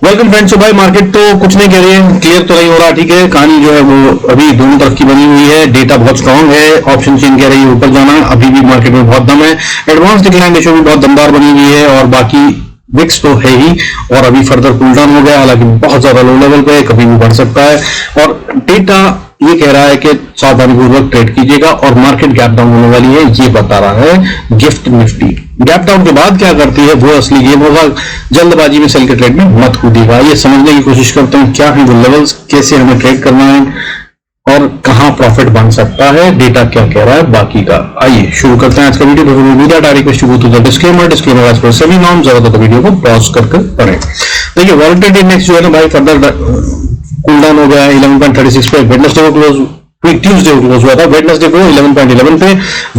Welcome friends. भाई market तो कुछ नहीं कह रही है, क्लियर तो नहीं हो रहा। ठीक है, कहानी जो है वो अभी दोनों तरफ की बनी हुई है। डेटा बहुत स्ट्रांग है, ऑप्शन चेन कह रही है ऊपर जाना, अभी भी मार्केट में बहुत दम है। एडवांस डिक्लाइन रेशियो भी बहुत दमदार बनी हुई है और बाकी विक्स तो है ही और अभी फर्दर कूल डाउन हो गया, हालांकि बहुत ज्यादा लो लेवल पे, कभी भी बढ़ सकता है। और डेटा ये कह रहा है कि सावधानीपूर्वक ट्रेड कीजिएगा और मार्केट गैप डाउन होने वाली है, ये बता रहा है गिफ्ट निफ्टी। गैप डाउन के बाद क्या करती है वो असली गेम होगा। जल्दबाजी में सेल के ट्रेड में मत कूदिएगा। ये समझने की कोशिश करते हैं क्या है वो लेवल्स, कैसे हमें ट्रेड करना है और कहां प्रॉफिट बन सकता है, डेटा क्या कह रहा है बाकी का। आइए शुरू करते हैं आज का वीडियो। डिस्क्लेमर आज पर सभी नॉर्म्स, ज्यादा वीडियो को पॉज करके पढ़ें। देखिए वॉलेटिलिटी इंडेक्स जो है ना भाई फर्दर कूल डाउन हो गया 11.36 पे। वेडनेसडे को क्लोज, ट्यूसडे को क्लोज हुआ था, वेडनेसडे को 11.11 पे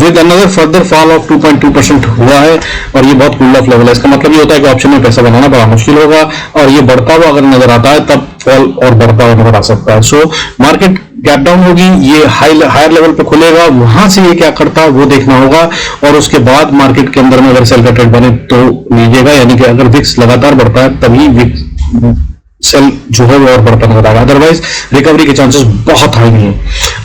with another further fall of 2.2% हुआ है और ये बहुत कूल ऑफ लेवल है। इसका मतलब ये होता है कि ऑप्शन में पैसा बनाना बड़ा मुश्किल होगा और ये बढ़ता हुआ अगर नजर आता है तब फॉल और बढ़ता हुआ नजर आ सकता है। सो मार्केट गैप डाउन होगी, ये हायर लेवल पे खुलेगा, वहां से ये क्या करता है वो देखना होगा और उसके बाद मार्केट के अंदर में अगर सेल का ट्रेड बने तो लीजिएगा, यानी कि अगर विक्स लगातार बढ़ता है तभी विक्स सेल जो है वो और बढ़ता नजर आएगा, अदरवाइज रिकवरी के चांसेस बहुत हाई नहीं है।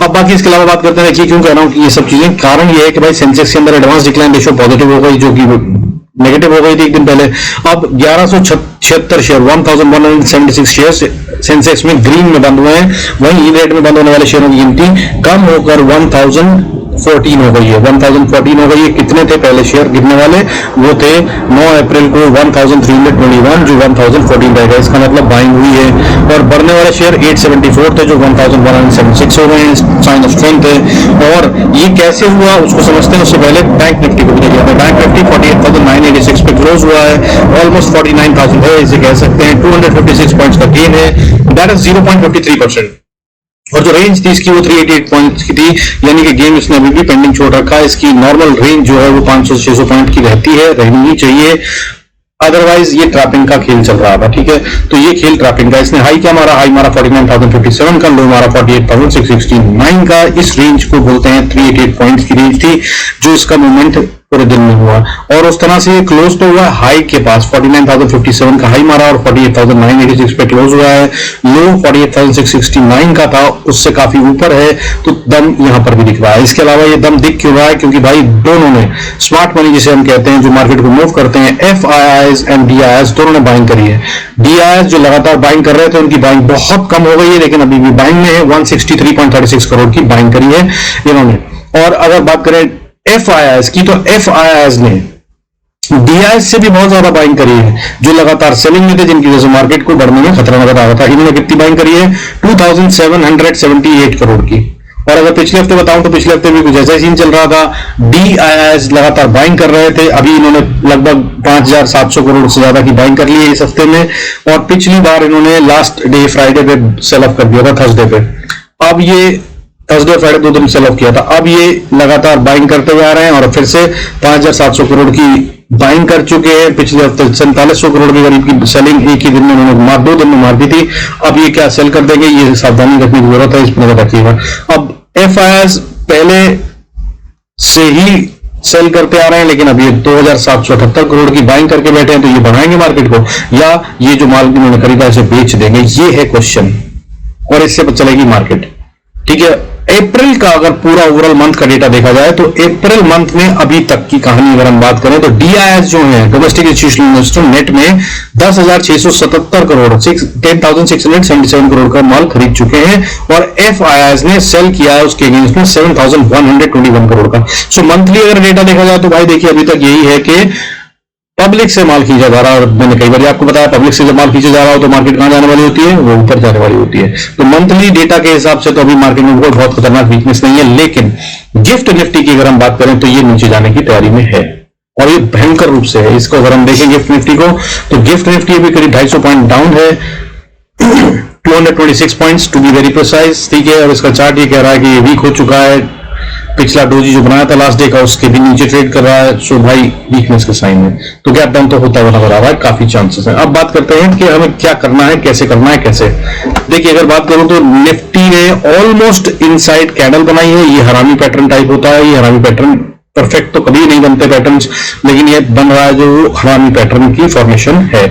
अब बाकी इसके अलावा बात करते हैं कि क्यों कह रहा हूं कि ये सब चीजें, कारण ये है कि भाई सेंसेक्स के अंदर एडवांस डिक्लाइन रेशियो पॉजिटिव हो गई, जो कि नेगेटिव हो गई थी एक दिन पहले। अब 1176 शेयर 1176 शेयर सेंसेक्स में ग्रीन में बंद हुए हैं, वहीं रेड में बंद होने वाले शेयरों की गिनती कम होकर 1014 हो गई है। 1014 हो गई है। कितने थे पहले शेयर गिरने वाले, वो थे 9 अप्रैल को 1321, जो 1014 रह गए। इसका मतलब बाइंग हुई है। और बढ़ने वाले शेयर 874 थे जो 1176 हो गए हैं, साइन ऑफ स्ट्रेंथ है। और ये कैसे हुआ उसको समझते हैं, उससे पहले बैंक निफ्टी को भी देखिए। बैंक निफ्टी 48,986 पे क्लोज हुआ है, ऑलमोस्ट 49,000 है, इसे कह सकते हैं। 256 पॉइंट्स का गेन है, दैट इज 0.53%। और जो रेंज थी इसकी वो 388 पॉइंट्स की थी, यानी कि गेम इसने अभी भी पेंडिंग छोड़ रखा है। इसकी नॉर्मल रेंज जो है वो 500 से 600 पॉइंट की रहती है, रहनी ही चाहिए, अदरवाइज ये ट्रैपिंग का खेल चल रहा था। ठीक है, तो ये खेल ट्रैपिंग का। इसने हाई क्या मारा, हाई मारा 49,057 का, लो मारा 48,669 का। इस रेंज को बोलते हैं 388 पॉइंट्स की रेंज थी जो इसका मूवमेंट पूरे दिन में हुआ और उस तरह से क्लोज तो हुआ हाई के पास। 49,057 का हाई मारा और 48,986 पे क्लोज हुआ है। लो 48,669 का था, उससे काफी ऊपर है, तो दम यहां पर भी दिख रहा है। इसके अलावा ये दम दिख क्यों रहा है, क्योंकि भाई दोनों ने स्मार्ट मनी जिसे हम कहते हैं, जो मार्केट को मूव करते हैं, FIIs एंड DIIs दोनों ने बाइंग करी है। DIIs जो लगातार बाइंग कर रहे थे उनकी बाइंग बहुत कम हो गई है, लेकिन अभी भी बाइंग में है। 163.36 करोड़ की बाइंग करी है इन्होंने। और अगर बात करें FIIs की, तो FIIs ने DIIs से भी बहुत ज्यादा बाइंग करी है, जो लगातार सेलिंग में थे, जिनकी वजह से मार्केट को बढ़ने में खतरा नजर आ रहा था। इन्होंने कितनी बाइंग करी है, 2778 करोड़ की। और अगर पिछले हफ्ते बताऊं तो पिछले हफ्ते भी कुछ ऐसा ही सीन चल रहा था। DIIs लगातार बाइंग कर रहे थे, अभी इन्होंने लगभग 5700 करोड़ से ज्यादा की बाइंग कर ली है इस हफ्ते में। और पिछली बार इन्होंने लास्ट डे फ्राइडे पे सेल ऑफ कर दिया था, थर्सडे पे। अब ये थर्सडे फ्राइडे 2 दिन सेल ऑफ किया था, अब ये लगातार बाइंग करते जा रहे हैं और फिर से 5700 करोड़ की बाइंग कर चुके हैं। पिछले हफ्ते 4700 करोड़ के करीब की सेलिंग एक ही दिन में उन्होंने 2 दिन में मार दी थी। अब ये क्या सेल कर देंगे, ये सावधानी रखने की जरूरत है, इस पर नजर रखिएगा। अब FIIs पहले से ही सेल करते आ रहे हैं, लेकिन अब ये 2778 करोड़ की बाइंग करके बैठे हैं, तो ये बढ़ाएंगे मार्केट को या ये जो माल इन्होंने खरीदा इसे बेच देंगे, ये है क्वेश्चन। और इससे चलेगी मार्केट। ठीक है, अप्रैल का अगर पूरा ओवरऑल मंथ का डेटा देखा जाए तो अप्रैल मंथ में अभी तक की कहानी अगर हम बात करें तो DIIs जो है, डोमेस्टिक इंस्टीट्यूशनल इन्वेस्टर, नेट में 10,677 करोड़ 10,677 करोड़ का माल खरीद चुके हैं और FIIs ने सेल किया है उसके अगेंस्ट में 7,121 करोड़ का। सो मंथली अगर डेटा देखा जाए तो भाई देखिए अभी तक यही है कि पब्लिक से माल खींचा जा रहा है। और मैंने कई बार आपको बताया, पब्लिक से जब माल खींचा जा रहा हो तो मार्केट कहां जाने वाली होती है, वो ऊपर जाने वाली होती है। तो मंथली डेटा के हिसाब से तो अभी मार्केट में कोई बहुत खतरनाक वीकनेस नहीं है, लेकिन गिफ्ट निफ्टी की अगर हम बात करें तो ये नीचे जाने की तैयारी में है और ये भयंकर रूप से है। इसको अगर हम देखें गिफ्ट निफ्टी को, तो गिफ्ट निफ्टी अभी करीब 250 पॉइंट डाउन है, 226 points to be very precise. ठीक है, और इसका चार्ट ये कह रहा है कि ये वीक हो चुका है। पिछला डोजी जो बनाया था लास्ट डे का, उसके भी नीचे ट्रेड कर रहा है। सो भाई वीकनेस का साइन है, तो गैप डाउन तो होता हुआ नजर आ रहा है, काफी चांसेस है। अब बात करते हैं कि हमें क्या करना है, कैसे करना है, कैसे। देखिए अगर बात करूं तो निफ्टी ने ऑलमोस्ट इनसाइड कैंडल बनाई है। ये हरामी पैटर्न टाइप होता है, ये हरामी पैटर्न परफेक्ट तो कभी नहीं बनते पैटर्न्स, लेकिन ये बन रहा है जो हरामी पैटर्न की फॉर्मेशन है।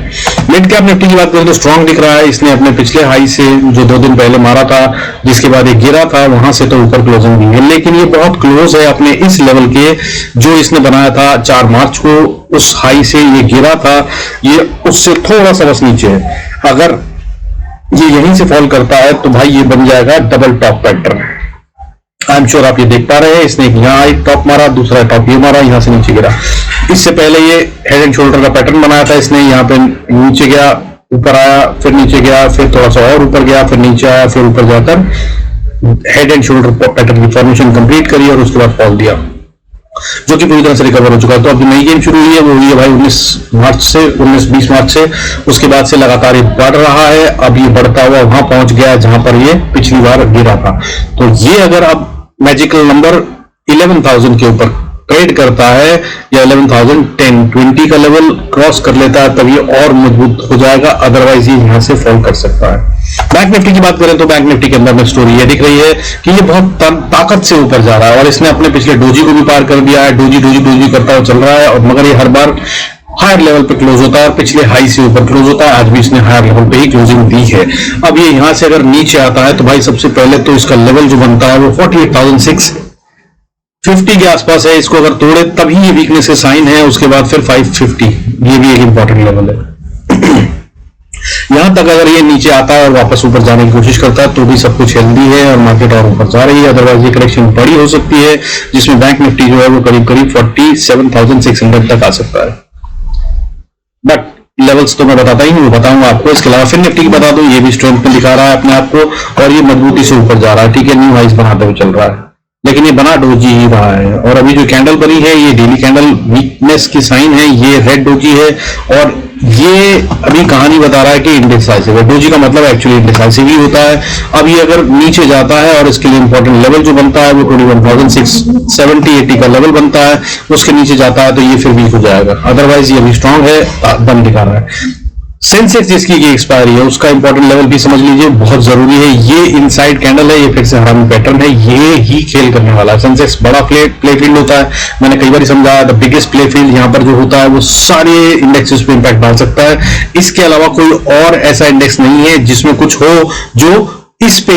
मिड कैप निफ्टी की बात करें तो स्ट्रांग दिख रहा है। इसने अपने पिछले हाई से जो 2 दिन पहले मारा था, जिसके बाद एक गिरा था, वहां से तो ऊपर क्लोजिंग हुई है, लेकिन ये बहुत क्लोज है अपने इस लेवल के जो इसने बनाया था 4 मार्च को। उस हाई से ये गिरा था, ये उससे थोड़ा सा बस नीचे है। अगर ये यहीं से फॉल करता है तो भाई ये बन जाएगा double top pattern. I am sure आप ये देख पा रहे हैं। इसने यहाँ एक टॉप मारा, दूसरा टॉप ये मारा, यहां से नीचे गिरा। इससे पहले ये हेड एंड शोल्डर का पैटर्न बनाया था इसने, यहाँ पे नीचे गया, ऊपर आया, फिर नीचे गया, फिर थोड़ा सा और ऊपर गया, फिर नीचे आया, फिर ऊपर जाकर हेड एंड शोल्डर पैटर्न की फॉर्मेशन कंप्लीट करी और उसके बाद फॉल दिया, जो कि पूरी तरह से रिकवर हो चुका है। तो अब नई गेम शुरू हुई है, वो हुई है भाई 19 20 मार्च से। उसके बाद से लगातार ये बढ़ रहा है। अब ये बढ़ता हुआ वहां पहुंच गया जहां पर ये पिछली बार गिरा था। तो ये अगर अब मैजिकल नंबर 11,000 के ऊपर ट्रेड करता है या 11,010-20 का लेवल क्रॉस कर लेता है, तब ये और मजबूत हो जाएगा, अदरवाइज ये यहां से फॉल कर सकता है। बैंक निफ्टी की बात करें तो बैंक निफ्टी के अंदर में स्टोरी ये दिख रही है कि ये बहुत ताकत से ऊपर जा रहा है और इसने अपने पिछले डोजी को भी पार कर दिया है। डोजी करता हुआ चल रहा है, और मगर ये हर बार हायर लेवल पे क्लोज होता है, पिछले हाई से ऊपर क्लोज होता है। आज भी इसने हायर लेवल पे ही क्लोजिंग दी है। अब ये यहां से अगर नीचे आता है तो भाई सबसे पहले तो इसका लेवल जो बनता है वो 48,650 के आसपास है। इसको अगर तोड़े तभी ये वीकनेस के साइन है। उसके बाद फिर 550, ये भी एक इंपॉर्टेंट लेवल है। यहां तक अगर ये नीचे आता है और वापस ऊपर जाने की कोशिश करता है तो भी सब कुछ हेल्दी है और मार्केट और ऊपर जा रही है। अदरवाइज ये करेक्शन बड़ी हो सकती है, जिसमें बैंक निफ्टी जो है वो करीब 47,600 तक आ सकता है। बट लेवल्स तो मैं बताता ही हूँ, बताऊंगा आपको। इसके अलावा फिर निफ्टी की बता दूं, ये भी स्ट्रेंथ में दिखा रहा है अपने आप को और ये मजबूती से ऊपर जा रहा है। ठीक है, न्यू हाइस बनाते हुए चल रहा है, लेकिन ये बना डोजी ही रहा है। और अभी जो कैंडल बनी है ये डेली कैंडल वीकनेस की साइन है। ये रेड डोजी है और ये अभी कहानी बता रहा है कि इंडिसाइसिव है। डोजी का मतलब एक्चुअली इंडिसाइसिव ही होता है। अब ये अगर नीचे जाता है और इसके लिए इंपॉर्टेंट लेवल जो बनता है वो 21,670-80 का लेवल बनता है, उसके नीचे जाता है तो ये फिर वीक हो जाएगा। अदरवाइज ये अभी स्ट्रांग है, दम दिखा रहा है। सेंसेक्स जिसकी की एक्सपायरी है उसका इंपॉर्टेंट लेवल भी समझ लीजिए, बहुत जरूरी है। ये इनसाइड कैंडल है, ये फिर से हरामी पैटर्न है, ये ही खेल करने वाला है। सेंसेक्स बड़ा प्ले फील्ड होता है, मैंने कई बार समझाया, द बिगेस्ट प्ले फील्ड यहाँ पर जो होता है वो सारे इंडेक्सेस पे इंपैक्ट डाल सकता है। इसके अलावा कोई और ऐसा इंडेक्स नहीं है जिसमें कुछ हो जो इस पे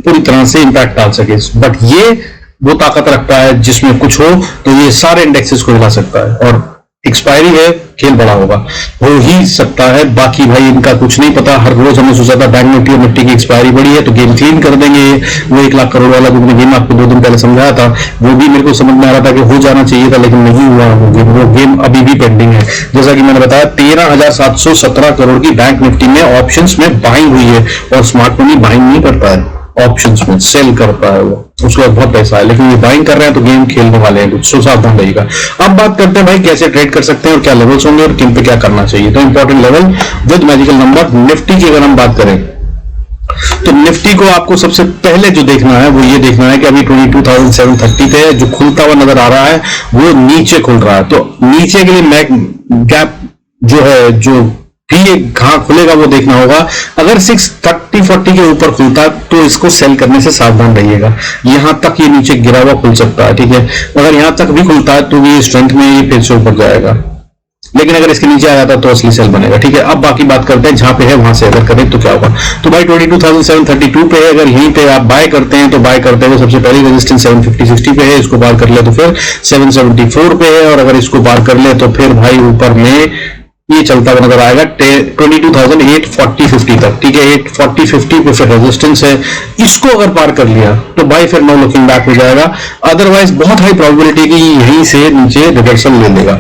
पूरी तरह से इंपैक्ट डाल सके, बट ये वो ताकत रखता है जिसमें कुछ हो तो ये सारे इंडेक्सेस को हिला सकता है। और एक्सपायरी है, खेल बड़ा होगा, हो ही सकता है। बाकी भाई इनका कुछ नहीं पता। हर रोज हमने सोचा था बैंक निफ्टी और निफ्टी की एक्सपायरी बड़ी है तो गेम क्लीन कर देंगे। वो 1 लाख करोड़ वाला जो मैंने गेम आपको 2 दिन पहले समझाया था, वो भी मेरे को समझ में आ रहा था कि हो जाना चाहिए था, लेकिन नहीं हुआ। वो गेम अभी भी पेंडिंग है। जैसा कि मैंने बताया 13,717 करोड़ की बैंक निफ्टी में ऑप्शंस में बाइंग हुई है, और स्मार्ट मनी बाइंग नहीं करता है, ऑप्शंस में सेल करता है वो, उसके बाद बहुत पैसा है। लेकिन ये बाइंग कर रहे हैं तो गेम खेलने वाले हैं कुछ, सो सावधान रहिएगा। अब बात करते हैं भाई कैसे ट्रेड कर सकते हैं और क्या लेवल्स होंगे और किन पे क्या करना चाहिए। तो important level with magical number Nifty की अगर हम बात करें तो निफ्टी को आपको सबसे पहले जो देखना है वो ये देखना है कि अभी 22,730 पे जो खुलता हुआ नजर आ रहा है वो नीचे खुल रहा है। तो नीचे के लिए गैप जो है, जो भी कहां खुलेगा वो देखना होगा। अगर 630-40 के ऊपर खुलता है तो इसको सेल करने से सावधान रहिएगा। यहां तक ये नीचे गिरा हुआ खुल सकता है, ठीक है। अगर यहां तक भी खुलता है तो भी स्ट्रेंथ में ये फिर से ऊपर जाएगा, लेकिन अगर इसके नीचे आ जाता तो असली सेल बनेगा, ठीक है। अब बाकी बात करते हैं जहां पे है वहां से अगर करें तो क्या होगा। तो भाई 22,732 पे है, अगर यहीं पे आप बाय करते हैं तो बाय करते हुए सबसे पहली रेजिस्टेंस 750-60 पे है, इसको पार कर ले तो फिर 774 पे है, और अगर इसको पार कर ले तो फिर भाई ऊपर में ये चलता हुआ नजर आएगा 22,840-50 तक, ठीक है। 840-50 पे फिर रेजिस्टेंस है, इसको अगर पार कर लिया तो भाई फिर नो लुकिंग बैक हो जाएगा। अदरवाइज बहुत हाई प्रोबेबिलिटी कि यहीं से नीचे रिवर्सल ले लेगा।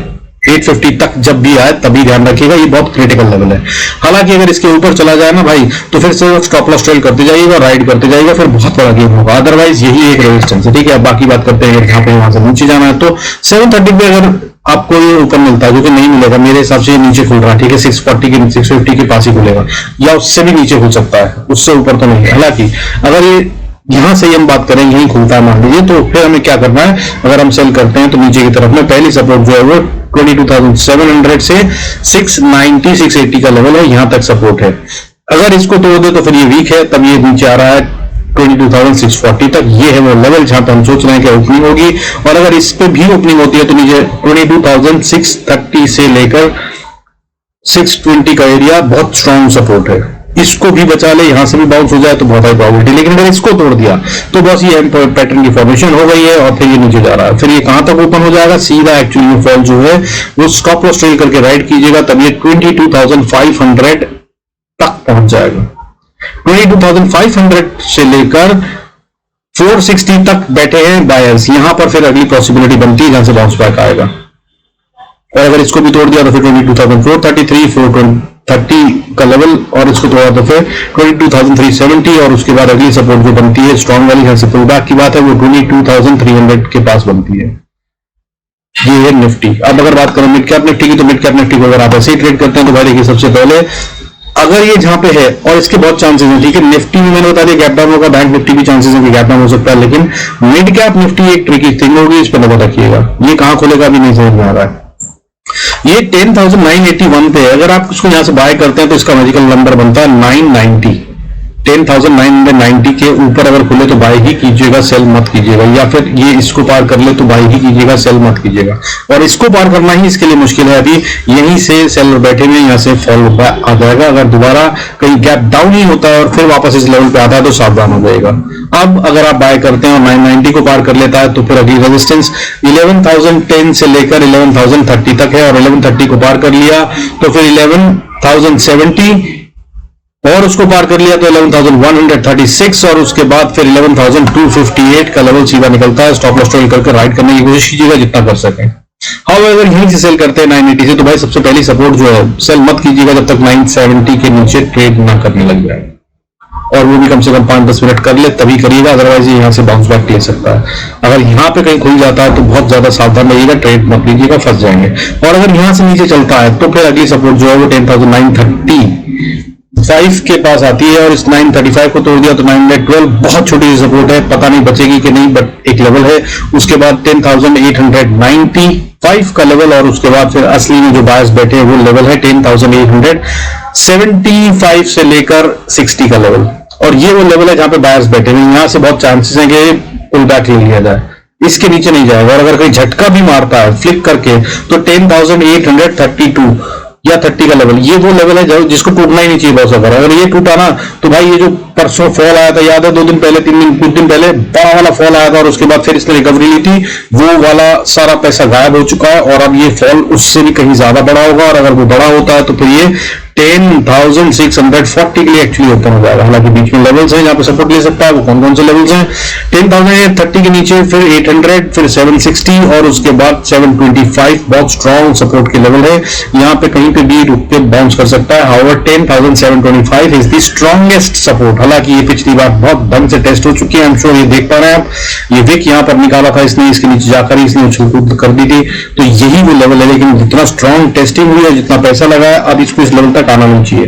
850 तक जब भी आए तभी ध्यान रखिएगा, ये बहुत क्रिटिकल लेवल है। हालांकि अगर इसके ऊपर चला जाए ना भाई तो फिर से स्टॉप लॉस ट्रेल करते जाइएगा, राइड करते जाइएगा, फिर बहुत बड़ा गेम होगा। अदरवाइज यही एक रेजिस्टेंस है, ठीक है। अब बाकी बात करते हैं जहां पे वहां से नीचे जाना है तो 730 पे अगर आपको ये ऊपर मिलता है, जो कि नहीं मिलेगा मेरे हिसाब से, ये नीचे खुल रहा है, ठीक है। 640 के 650 के पास ही खुलेगा या उससे भी नीचे खुल सकता है, उससे ऊपर तो नहीं। हालांकि अगर ये यहां से हम बात करें यही खुलता है मान लीजिए, तो फिर हमें क्या करना है, अगर हम सेल करते हैं तो नीचे की तरफ में पहली सपोर्ट जो है वो 22,700 से 690-680 का लेवल है, यहां तक सपोर्ट है। अगर इसको तोड़ दे तो फिर ये वीक है, तब ये नीचे आ रहा है 22,640 तक। ये है वो लेवल जहां पे हम सोच रहे हैं कि ओपनिंग होगी, और अगर इस पे भी ओपनिंग होती है तो नीचे 22,630 से लेकर 620 का एरिया बहुत स्ट्रॉन्ग सपोर्ट है। इसको भी बचा ले, यहां से भी बाउंस हो जाए तो बहुत हाई प्रोबेबिलिटी, लेकिन अगर इसको तोड़ दिया तो बस ये पैटर्न की फॉर्मेशन हो गई है और फिर ये नीचे जा रहा है। फिर ये कहां तक ओपन हो जाएगा, सीधा एक्चुअली ये फॉल जो है वो स्टॉप लॉस ट्रेल करके राइड कीजिएगा, तब ये 22,500 तक पहुंच जाएगा। 22,500 से लेकर 460 तक बैठे हैं बायर्स, यहां पर फिर अगली पॉसिबिलिटी बनती है जहां से बाउंस बैक आएगा। और अगर इसको भी तोड़ दिया तो फिर 22,433, 430 का लेवल, और इसको तोड़ा तो फिर 22,370, और उसके बाद अगली सपोर्ट जो बनती है स्ट्रॉन्ग वाली, जहां से पुल बैक की बात है, वो 22,300 के पास बनती है। ये है निफ्टी। अब अगर बात करें मिड कैप निफ्टी की, तो मिड कैप निफ्टी को अगर आप ऐसे ही ट्रेड करते हैं तो भाई देखिए, सबसे पहले अगर ये जहां पे है, और इसके बहुत चांसेस हैं, ठीक है, निफ्टी में मैंने बता दिया गैप डाउन होगा, बैंक निफ्टी भी चांसेस है कि गैप डाउन हो सकता है, लेकिन मिड कैप निफ्टी एक ट्रिकी थिंग होगी, इस पर नजर रखिएगा। ये कहां खुलेगा अभी नहीं समझ में आ रहा है। ये 10,981 पे, अगर आप इसको यहां से बाय करते हैं तो इसका मैजिकल नंबर बनता है 990। 10,990 के ऊपर अगर खुले तो बाय ही कीजिएगा, सेल मत कीजिएगा, या फिर ये इसको पार कर ले तो बाय ही कीजिएगा, सेल मत कीजिएगा। और इसको पार करना ही इसके लिए मुश्किल है, अभी यहीं से सेलर बैठे हुए, यहां से फॉल आ जाएगा। अगर दोबारा कहीं गैप डाउन ही होता है और फिर वापस इस लेवल पे आता है तो सावधान हो जाएगा। अब अगर आप बाय करते हैं और 990 को पार कर लेता है तो फिर अगली रेजिस्टेंस 11,010 से लेकर 11,030 तक है, और 1130 को पार कर लिया तो फिर 11,070, और उसको पार कर लिया तो 11,136, और उसके बाद फिर 11,258 का लेवल सीधा निकलता है। स्टॉप लॉस ट्रेल करके राइड करने की कोशिश कीजिएगा जितना कर सकें। हाउएवर यहीं से सेल करते हैं 980 से, तो भाई सबसे पहली सपोर्ट जो है, सेल मत कीजिएगा जब तक 970 के नीचे ट्रेड ना करने लग जाए, और वो भी कम से कम 5-10 मिनट कर ले तभी करिएगा, अदरवाइज ये यहां से बाउंस बैक ले सकता है। अगर यहां पे कहीं खुल जाता है तो बहुत ज्यादा सावधान रहिएगा, ट्रेड मत लीजिएगा, फंस जाएंगे। और अगर यहां से नीचे चलता है तो फिर अगली सपोर्ट जो है वो 10,935 के पास आती है, और इस 935 को तोड़ दिया तो 912 बहुत छोटी सी सपोर्ट है, पता नहीं बचेगी कि नहीं, बट एक लेवल है। उसके बाद 10,895 का लेवल, और उसके बाद फिर असली में जो बायर्स बैठे हैं वो लेवल है 10,875 से लेकर 60 का लेवल, और ये वो लेवल है जहां पे बायर्स बैठे हैं। यहां से बहुत चांसेस हैं कि पुल बैक ले लिया जाए, इसके नीचे नहीं जाएगा। और अगर कोई झटका भी मारता है फ्लिप करके तो 10,832 या 30 का लेवल, ये वो लेवल है जिसको टूटना ही नहीं चाहिए बहुत ज्यादा। अगर ये टूटा ना तो भाई ये जो परसों फॉल आया था, याद है 2 दिन पहले, 3 दिन, कुछ दिन पहले बड़ा वाला फॉल आया था, और उसके बाद फिर इसने रिकवरी ली थी, वो वाला सारा पैसा गायब हो चुका है, और अब ये फॉल उससे भी कहीं ज्यादा बड़ा होगा, और अगर वो बड़ा होता है तो फिर ये 10,640 के लिए एक्चुअली ओपन हो जाएगा। हालांकि बीच में लेवल्स हैं जहां पे सपोर्ट ले सकता है, वो कौन कौन से लेवल्स हैं, 10,830 के नीचे, फिर 800, फिर 760, और उसके बाद 725 बहुत स्ट्रॉन्ग सपोर्ट के लेवल है, यहाँ पे कहीं पे भी रुक के बाउंस कर सकता है। However 10,725 is the strongest support. हालांकि ये पिछली बार बहुत ढंग से टेस्ट हो चुकी है, आई एम श्योर ये देख पा रहे हैं आप, ये विक यहाँ पर निकाला था इसने, इसके नीचे जाकर ही इसने उछल कूद कर दी थी, तो यही वो लेवल है। लेकिन जितना स्ट्रॉन्ग टेस्टिंग हुई है, जितना पैसा लगाया, अब इसको इस लेवल तक आना नहीं चाहिए,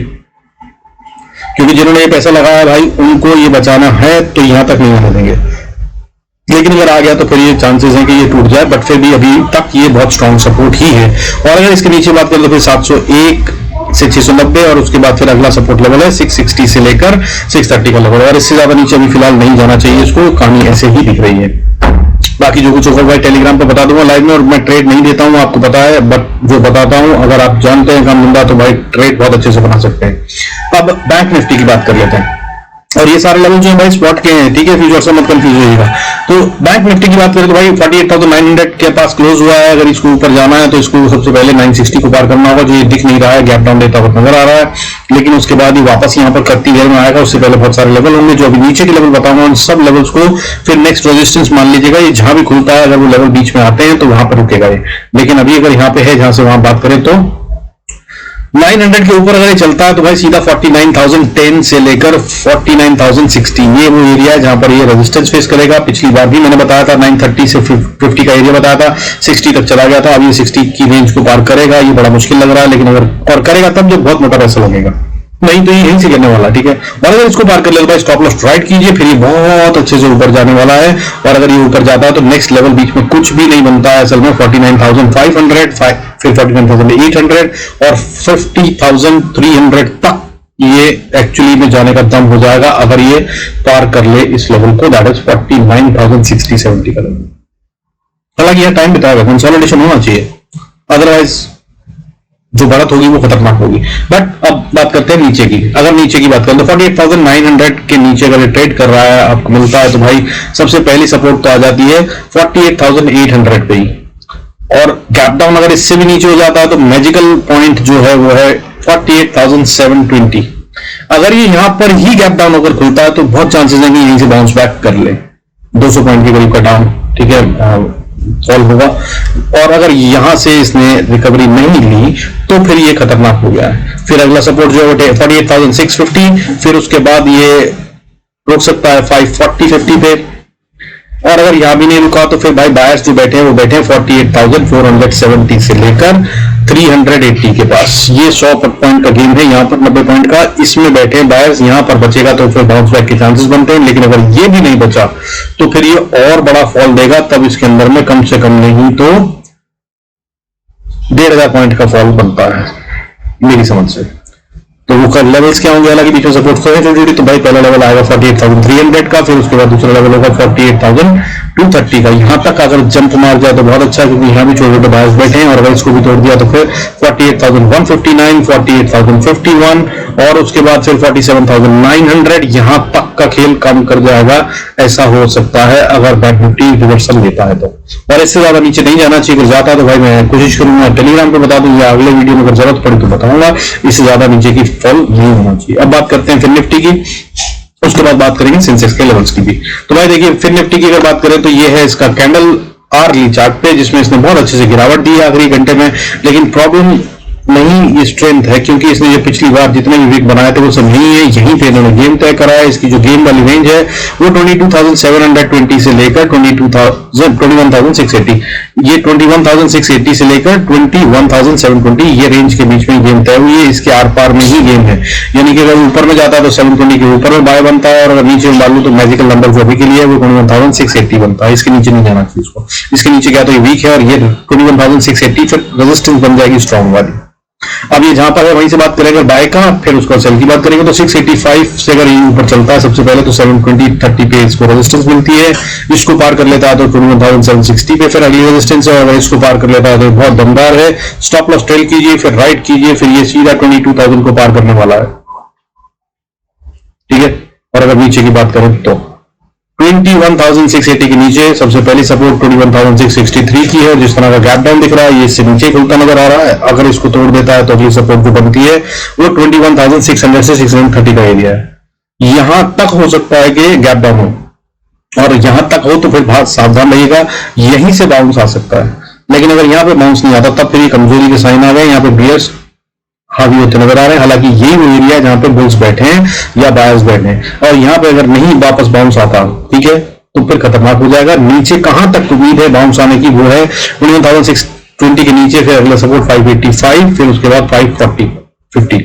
क्योंकि जिन्होंने ये पैसा लगाया भाई उनको ये बचाना है, तो यहां तक नहीं आने देंगे। लेकिन अगर आ गया तो फिर ये चांसेस हैं कि ये टूट जाए, बट फिर भी अभी तक ये बहुत स्ट्रॉन्ग सपोर्ट ही है। और अगर इसके नीचे बात करें तो फिर 701 से 690, और उसके बाद फिर अगला सपोर्ट लेवल है 660 से लेकर 630 का लेवल, और इससे ज्यादा नीचे अभी फिलहाल नहीं जाना चाहिए इसको, कहानी ऐसे ही दिख रही है। बाकी जो कुछ होगा भाई टेलीग्राम पे बता दूंगा लाइव में, और मैं ट्रेड नहीं देता हूं आपको पता है, बट जो बताता हूं अगर आप जानते हैं काम धंधा तो भाई ट्रेड बहुत अच्छे से बना सकते हैं। अब बैंक निफ्टी की बात कर लेते हैं, और ये सारे लेवल जो है भाई स्पॉट के हैं, ठीक है, फ्यूचर से मत कंफ्यूज होइएगा। तो बैंक निफ्टी की बात करें तो भाई 48,900 के पास क्लोज हुआ है। अगर इसको ऊपर जाना है तो इसको सबसे पहले 960 को पार करना होगा, जो ये दिख नहीं रहा है, गैप डाउन लेता हुआ नजर आ रहा है, लेकिन उसके बाद ही वापस यहाँ पर करती देर में आएगा। उससे पहले बहुत सारे लेवल होंगे, जो अभी नीचे के लेवल बताऊंगा, उन सब लेवल्स को फिर नेक्स्ट रेजिस्टेंस मान लीजिएगा। ये जहां भी खुलता है अगर वो लेवल बीच में आते हैं तो वहां पर रुकेगा ये, लेकिन अभी अगर यहाँ पे है जहां से वहां बात करें तो 900 के ऊपर अगर ये चलता है तो भाई सीधा 49,010 से लेकर 49,060 ये वो एरिया है जहां पर ये रेजिस्टेंस फेस करेगा। पिछली बार भी मैंने बताया था 930 से 50 का एरिया बताया था, 60 तक चला गया था, अब ये 60 की रेंज को पार करेगा। ये बड़ा मुश्किल लग रहा है, लेकिन अगर और करेगा तब जब बहुत मोटा पैसा लगेगा, नहीं तो ये यहीं से गिरने वाला, ठीक है। और अगर इसको पार कर ले तो भाई स्टॉप लॉस राइट कीजिए, फिर ये बहुत अच्छे से ऊपर जाने वाला है। और अगर ये ऊपर जाता है तो नेक्स्ट लेवल बीच में कुछ भी नहीं बनता है असल में, 49,500 फिर 49,800 और 50,300 तक ये एक्चुअली में जाने का दम हो जाएगा अगर ये पार कर ले इस लेवल को, दैट इज 49,060-70 का लेवल। हालांकि यह टाइम बिताएगा, कंसोलिडेशन होना चाहिए, अदरवाइज जो बढ़त होगी वो खतरनाक होगी। बट अब बात करते हैं नीचे की। अगर नीचे की बात करें तो 48,900 के नीचे अगर ट्रेड कर रहा है, आपको मिलता है, तो भाई सबसे पहली सपोर्ट तो आ जाती है 48,800 पे ही। और गैप डाउन अगर इससे भी नीचे हो जाता है तो मैजिकल पॉइंट जो है वो है 48,720। अगर ये यहां पर ही गैप डाउन होकर खुलता है तो बहुत चांसेस है कि यहीं से बाउंस बैक कर ले, 200 पॉइंट के करीब का डाउन, ठीक है, फॉल होगा। और अगर यहां से इसने रिकवरी नहीं ली तो फिर ये खतरनाक हो गया है। फिर अगला सपोर्ट जो है 48,650, फिर उसके बाद ये रुक सकता है 540-50 पे। और अगर यहां भी नहीं रुका तो फिर भाई बायर्स जो बैठे हैं वो बैठे हैं 48,470 से लेकर 380 के पास। ये 100 पॉइंट का गेम है, यहाँ पर 90 पॉइंट का, इसमें बैठे हैं बायर्स। यहाँ पर बचेगा तो फिर बाउंस बैक के चांसेस बनते हैं, लेकिन अगर ये भी नहीं बचा तो फिर ये और बड़ा फॉल देगा। तब इसके अंदर में कम से कम नहीं तो 1,500 पॉइंट का फॉल बनता है मेरी समझ से। तो वो कल लेवल्स क्या होंगे, हालांकि बीच में सपोर्ट तो है छोटी, तो भाई पहला लेवल आएगा 48,300 का, फिर उसके बाद दूसरा लेवल होगा 48,230 का। यहां तक अगर जंप मार जाए तो बहुत अच्छा, क्योंकि यहां भी छोटे छोटे बायर्स बैठे हैं, और अगर इसको भी तोड़ दिया तो फिर 48,159, 48,051 और उसके बाद फिर 47,900। यहां तक का खेल कम कर जाएगा, ऐसा हो सकता है अगर बैंक निफ्टी रिवर्सल लेता है तो। और इससे ज्यादा नीचे नहीं जाना चाहिए, अगर जाता है तो भाई मैं कोशिश करूंगा टेलीग्राम पे बता दूंगा, अगले वीडियो में अगर जरूरत पड़ी तो बताऊंगा। इससे ज्यादा नीचे की फॉल नहीं होना चाहिए। अब बात करते हैं फिर निफ्टी की, उसके बाद बात करेंगे सेंसेक्स के लेवल्स की भी। तो भाई देखिए, फिर निफ्टी की अगर बात करें तो ये है इसका कैंडल आर्ली चार्ट पे, जिसमें इसने बहुत अच्छे से गिरावट दी है आखिरी घंटे में। लेकिन प्रॉब्लम नहीं ये स्ट्रेंथ है, क्योंकि इसने जो पिछली बार जितने भी वीक बनाए थे वो सब यही है, यहीं पे इन्होंने गेम तय करा है। इसकी जो गेम वाली रेंज है वो 22,720 से लेकर 21,680, ये 21,680 से लेकर 21,720, ये रेंज के बीच में गेम तय हुई है। इसके आर पार में ही गेम है, यानी कि अगर ऊपर में जाता है तो 720 के ऊपर में बाय बनता है, और अगर नीचे में डालू तो मैजिकल नंबर जो अभी के लिए वो 21,680 बनता है। इसके नीचे नहीं जाना चाहिए इसको, इसके नीचे क्या तो ये वीक है, और ये 21,680 फिर रेजिस्टेंस बन जाएगी स्ट्रॉन्ग वाली। अब ये जहां पर है वहीं से बात करेंगे बाय का, फिर उसको सेल की बात करेंगे तो 685 से अगर ये ऊपर चलता है सबसे पहले तो 720-30 पे इसको रेजिस्टेंस मिलती है। इसको पार कर लेता है तो 21,760 पे फिर अगली रेजिस्टेंस है, और इसको पार कर लेता है तो बहुत दमदार है। स्टॉप लॉस ट्रेल कीजिए, फिर राइट कीजिए, फिर ये सीधा 22,000 को पार करने वाला है, ठीक है। और अगर नीचे की बात करें तो 21,680 के नीचे सबसे पहली सपोर्ट 21,663 की है, और जिस तरह का गैप डाउन दिख रहा है ये इससे नीचे खुलता नजर आ रहा है। अगर इसको तोड़ देता है तो अगली सपोर्ट जो बनती है वो 21,600 से 630 का एरिया है। यहां तक हो सकता है कि गैप डाउन हो, और यहां तक हो तो फिर बहुत सावधान रहिएगा, यहीं से बाउंस आ सकता है। लेकिन अगर यहां पे बाउंस नहीं आता तब फिर ये कमजोरी के साइन आ गए, यहाँ पे बियर्स हावी होते नजर आ रहे हैं। हालांकि यही वो एरिया जहां पे बुल्स बैठे हैं या बायर्स बैठे हैं, और यहां पे अगर नहीं वापस बाउंस आता, ठीक है, तो फिर खतरनाक हो जाएगा। नीचे कहां तक उम्मीद है बाउंस आने की, वो है 21,620 के नीचे, फिर अगला सपोर्ट 585, फिर उसके बाद 540-50,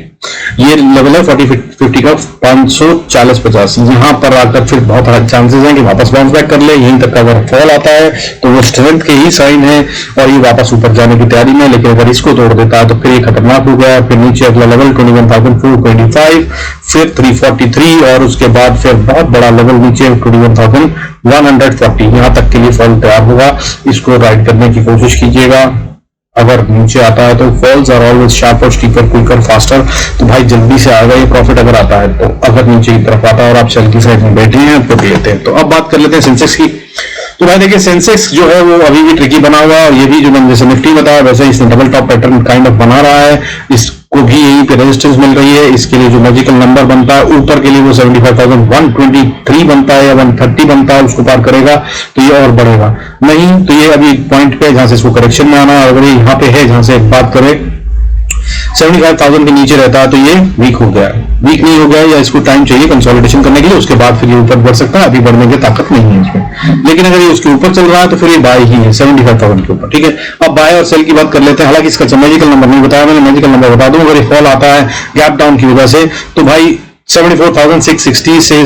ये लेवल है 40-50 का 540-50। यहां पर आकर फिर बहुत चांसेस हैं कि वापस बाउंस बैक कर ले। यहीं तक का अगर फॉल आता है तो वो स्ट्रेंथ के ही साइन है, और ये वापस ऊपर जाने की तैयारी में। लेकिन अगर इसको तोड़ देता है तो फिर ये खतरनाक हो गया। फिर नीचे अगला लेवल 21,425, फिर 343, और उसके बाद फिर बहुत बड़ा लेवल नीचे 21,140। यहां तक के लिए फॉल तैयार होगा, इसको राइड करने की कोशिश कीजिएगा। अगर नीचे आता है तो falls are always sharper, steeper, quicker, faster, तो भाई जल्दी से आएगा ये प्रॉफिट अगर आता है तो। अगर नीचे की तरफ आता है और आप सेल की साइड में बैठे हैं तो लेते हैं। तो अब बात कर लेते हैं सेंसेक्स की। तो भाई देखिए, सेंसेक्स जो है वो अभी भी ट्रिकी बना हुआ है, और ये भी जो मैंने जैसे निफ्टी बताया वैसे इसने double top pattern kind of बना रहा है। इसको भी यहीं पे रेजिस्टेंस मिल रही है। इसके लिए जो मैजिकल नंबर बनता है ऊपर के लिए वो 75,123 बनता है या 130 बनता है, उसको पार करेगा तो ये और बढ़ेगा। नहीं तो ये अभी पॉइंट पे जहां से इसको करेक्शन में आना है, अगर ये यहाँ पे है जहां से बात करें 75,000 के नीचे रहता है तो ये वीक हो गया है। वीक नहीं हो गया, या इसको टाइम चाहिए कंसोलिडेशन करने के लिए, उसके बाद फिर ये ऊपर बढ़ सकता है। अभी बढ़ने की ताकत नहीं है इसमें, लेकिन अगर ये उसके ऊपर चल रहा है तो फिर ये बाय ही है 75,000 के ऊपर, ठीक है। अब बाय और सेल की बात कर लेते हैं। हालांकि इसका मैजिकल नंबर नहीं बताया मैंने, मैजिकल नंबर बता दूं। अगर ये फॉल आता है गैप डाउन की वजह से तो भाई 74,660 से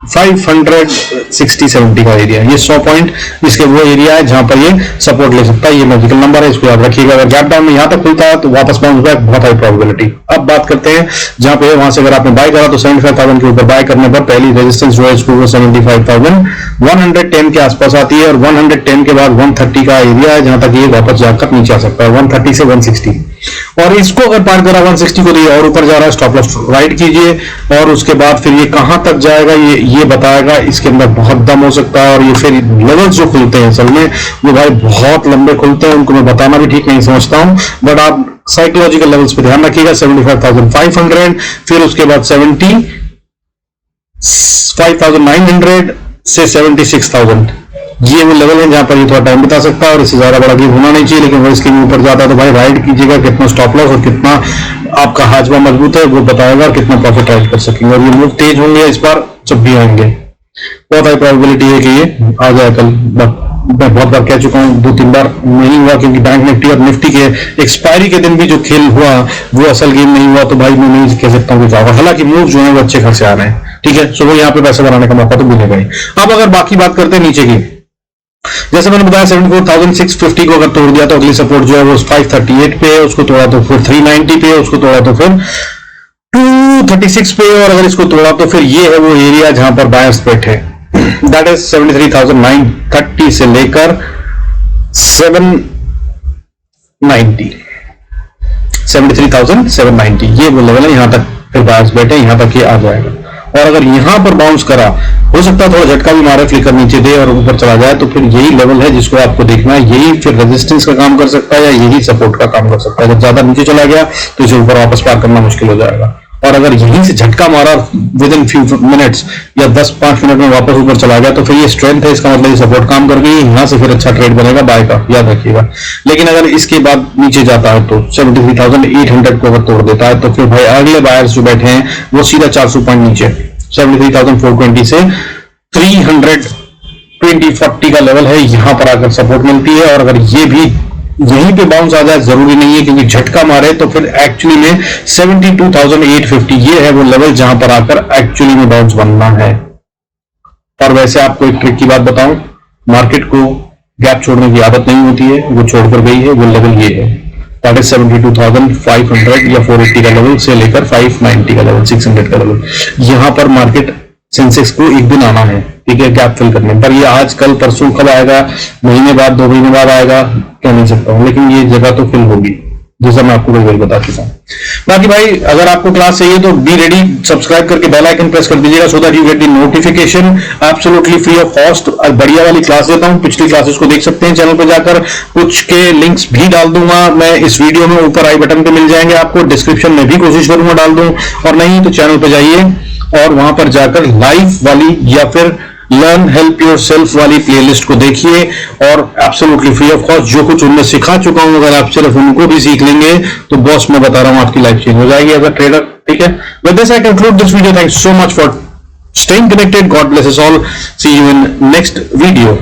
560-70 का एरिया, ये 100 पॉइंट इसके वो एरिया है जहां पर ये सपोर्ट ले सकता है। ये मैजिकल नंबर है, इसको याद रखिएगा। अगर गैप डाउन में यहां तक खुलता है तो वापस बाउंस बैक बहुत हाई प्रोबेबिलिटी। अब बात करते हैं जहां पे वहां से अगर आपने बाय करा तो 75,000 के ऊपर बाय करने पर पहली रेजिस्टेंस जो है इसको 75,110 के आसपास आती है, और 110 के बाद 130 का एरिया है जहां तक ये वापस जाकर नीचे आ सकता है, 130 से 160। और इसको अगर पार करा 160 को तो ये और ऊपर जा रहा है, स्टॉप लॉस राइट कीजिए। और उसके बाद फिर ये कहां तक जाएगा ये बताएगा, इसके अंदर बहुत दम हो सकता है। और ये फिर लेवल्स जो खुलते हैं असल में वो भाई बहुत लंबे खुलते हैं, उनको मैं बताना भी ठीक नहीं समझता हूं, बट आप साइकोलॉजिकल लेवल्स पे ध्यान रखिएगा। 75,500, फिर उसके बाद 75,900 से 76,000, ये वो लेवल है जहां पर ये थोड़ा टाइम बिता सकता है, और इससे ज्यादा बड़ा गिव होना नहीं चाहिए। लेकिन वो इसके ऊपर जाता है तो भाई राइड कीजिएगा, कितना स्टॉप लॉस और कितना आपका हाजमा मजबूत है वो बताएगा, और कितना प्रॉफिट राइड कर सकेंगे। और ये मूव तेज होंगे इस बार जब भी आएंगे, बहुत हाई प्रोबेबिलिटी है कि ये आ जाए कल। मैं बहुत बार कह चुका हूं, 2-3 बार नहीं हुआ, क्योंकि बैंक निफ्टी और निफ्टी के एक्सपायरी के दिन भी जो खेल हुआ वो असल गेम नहीं हुआ, तो भाई मैं नहीं कह सकता हूँ कि जाओगा। हालांकि मूव जो है वो अच्छे खासे आ रहे हैं, ठीक है। सो वो यहाँ पे पैसे बनाने का मौका तो मिलेगा ही। अब अगर बाकी बात करते हैं नीचे की, जैसे मैंने बताया 74,650 को अगर तोड़ दिया तो अगली सपोर्ट जो है वो 538 पे है, उसको तोड़ा तो फिर 390 पे, उसको तोड़ा तो फिर 236 पे, और अगर इसको तोड़ा तो फिर ये है वो एरिया जहां पर बायर्स बैठे, दैट इज 73,930 से लेकर 73,790, ये वो लेवल है, यहां तक फिर बायर्स बैठे, यहां तक ये आ जाएगा। और अगर यहां पर बाउंस करा, हो सकता है थोड़ा झटका भी मारे, फ्लिकर नीचे दे और ऊपर चला जाए, तो फिर यही लेवल है जिसको आपको देखना है। यही फिर रेजिस्टेंस का काम कर सकता है या यही सपोर्ट का काम कर सकता है। जब ज्यादा नीचे चला गया तो इसे ऊपर वापस पार करना मुश्किल हो जाएगा। और अगर यहीं से झटका मारा विद इन फ्यू मिनट्स या 10-5 मिनट में वापस ऊपर चला गया तो फिर ये स्ट्रेंथ है, इसका मतलब ये सपोर्ट काम कर गई, यहां से फिर अच्छा ट्रेड बनेगा बाय का, याद रखिएगा। लेकिन अगर इसके बाद नीचे जाता है तो 73,800 को अगर तोड़ देता है तो फिर भाई अगले बायर्स जो बैठे हैं वो सीधा 400 पॉइंट नीचे 73,420 से 320-40 का लेवल है, यहां पर आकर सपोर्ट मिलती है। और अगर ये भी यहीं पे बाउंस आ जाए, जरूरी नहीं है क्योंकि झटका मारे, तो फिर एक्चुअली में 72,850 ये है वो लेवल जहां पर आकर एक्चुअली में बाउंस बनना है। और वैसे आपको एक ट्रिक की बात बताऊं, मार्केट को गैप छोड़ने की आदत नहीं होती है, वो छोड़कर गई है, वो लेवल ये है, दैट इज 72,500 या 480 का लेवल से लेकर 590 का लेवल, 600 का लेवल। यहां पर मार्केट सेंसेक्स को एक दिन आना है, ठीक है, गैप फिल करने पर। ये आज कल परसों कब आएगा, महीने बाद 2 महीने बाद आएगा, कह नहीं सकता हूं, लेकिन ये जगह तो फिल होगी, जैसा मैं आपको वही बता चुका हूं। बाकी भाई अगर आपको क्लास चाहिए तो बी रेडी, सब्सक्राइब करके बेल आइकन प्रेस कर दीजिएगा so that you get the notification, absolutely free of cost. बढ़िया वाली क्लास देता हूं, पिछली क्लासेस को देख सकते हैं चैनल पे जाकर, कुछ के लिंक्स भी डाल दूंगा मैं इस वीडियो में, ऊपर आई बटन पे मिल जाएंगे आपको, डिस्क्रिप्शन में भी कोशिश करूंगा डाल दूं, और नहीं तो चैनल पे जाइए और वहां पर जाकर लाइव वाली या फिर लर्न हेल्प योरसेल्फ वाली प्लेलिस्ट को देखिए, और एब्सोल्युटली फ्री ऑफ कॉस्ट। जो कुछ उनमें सिखा चुका हूं अगर आप सिर्फ उनको भी सीख लेंगे तो बॉस मैं बता रहा हूं आपकी लाइफ चेंज हो जाएगी एज अ ट्रेडर, ठीक है। With this I conclude this video, thanks so much for staying connected, God bless us all, see you in next video.